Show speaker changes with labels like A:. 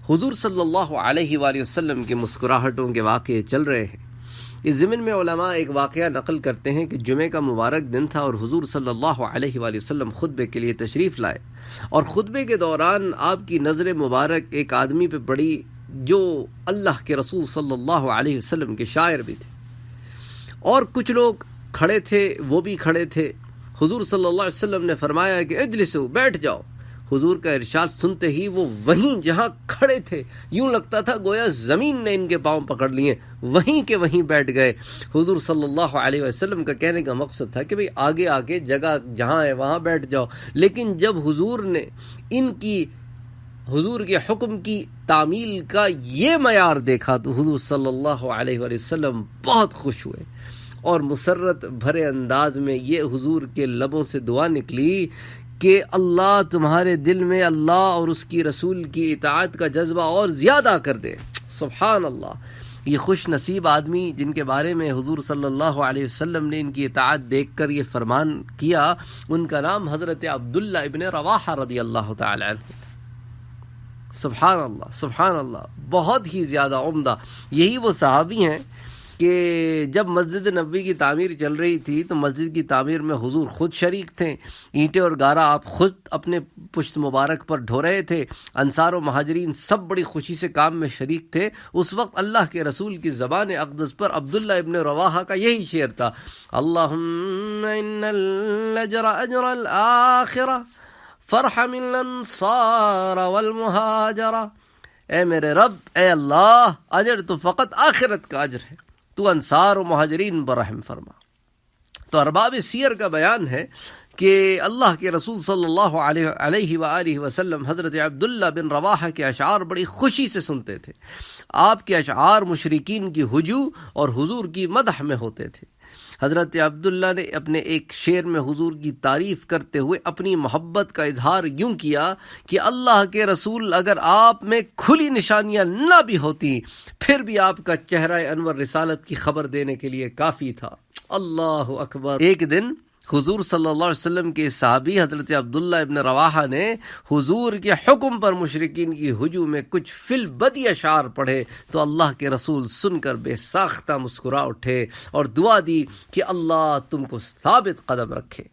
A: حضور صلی اللہ علیہ وآلہ وسلم کی مسکراہٹوں کے واقعے چل رہے ہیں۔ اس ضمن میں علماء ایک واقعہ نقل کرتے ہیں کہ جمعہ کا مبارک دن تھا اور حضور صلی اللہ علیہ وآلہ وسلم خطبے کے لیے تشریف لائے، اور خطبے کے دوران آپ کی نظر مبارک ایک آدمی پہ پڑی جو اللہ کے رسول صلی اللہ علیہ وسلم کے شاعر بھی تھے، اور کچھ لوگ کھڑے تھے، وہ بھی کھڑے تھے۔ حضور صلی اللہ علیہ وسلم نے فرمایا کہ اجلسوا، بیٹھ جاؤ۔ حضور کا ارشاد سنتے ہی وہ وہیں جہاں کھڑے تھے، یوں لگتا تھا گویا زمین نے ان کے پاؤں پکڑ لیے، وہیں کے وہیں بیٹھ گئے۔ حضور صلی اللہ علیہ وسلم کا کہنے کا مقصد تھا کہ بھئی آگے آگے جگہ جہاں ہے وہاں بیٹھ جاؤ، لیکن جب حضور نے حضور کے حکم کی تعمیل کا یہ معیار دیکھا تو حضور صلی اللہ علیہ وسلم بہت خوش ہوئے، اور مسرت بھرے انداز میں یہ حضور کے لبوں سے دعا نکلی کہ اللہ تمہارے دل میں اللہ اور اس کی رسول کی اطاعت کا جذبہ اور زیادہ کر دے۔ سبحان اللہ! یہ خوش نصیب آدمی جن کے بارے میں حضور صلی اللہ علیہ وسلم نے ان کی اطاعت دیکھ کر یہ فرمان کیا، ان کا نام حضرت عبداللہ ابن رواحہ رضی اللہ تعالی عنہ۔ سبحان اللہ، سبحان اللہ! بہت ہی زیادہ عمدہ۔ یہی وہ صحابی ہیں کہ جب مسجد نبوی کی تعمیر چل رہی تھی تو مسجد کی تعمیر میں حضور خود شریک تھے، اینٹیں اور گارا آپ خود اپنے پشت مبارک پر ڈھو رہے تھے، انصار و مہاجرین سب بڑی خوشی سے کام میں شریک تھے۔ اس وقت اللہ کے رسول کی زبان اقدس پر عبداللہ ابن رواحہ کا یہی شعر تھا، اللہم ان الاجر اجر الاخرہ فرحم الانصار والمہاجرہ۔ اے میرے رب، اے اللہ، اجر تو فقط آخرت کا اجر ہے، تو انصار و مہاجرین پر رحم فرما۔ تو ارباب سیر کا بیان ہے کہ اللہ کے رسول صلی اللہ علیہ وآلہ وسلم حضرت عبداللہ بن رواحہ کے اشعار بڑی خوشی سے سنتے تھے۔ آپ کے اشعار مشرکین کی ہجو اور حضور کی مدح میں ہوتے تھے۔ حضرت عبداللہ نے اپنے ایک شعر میں حضور کی تعریف کرتے ہوئے اپنی محبت کا اظہار یوں کیا کہ اللہ کے رسول اگر آپ میں کھلی نشانیاں نہ بھی ہوتی پھر بھی آپ کا چہرہ انور رسالت کی خبر دینے کے لیے کافی تھا۔ اللہ اکبر! ایک دن حضور صلی اللہ علیہ وسلم کے صحابی حضرت عبداللہ ابن رواحہ نے حضور کے حکم پر مشرکین کی ہجوم میں کچھ فی البدی اشعار پڑھے تو اللہ کے رسول سن کر بے ساختہ مسکرا اٹھے اور دعا دی کہ اللہ تم کو ثابت قدم رکھے۔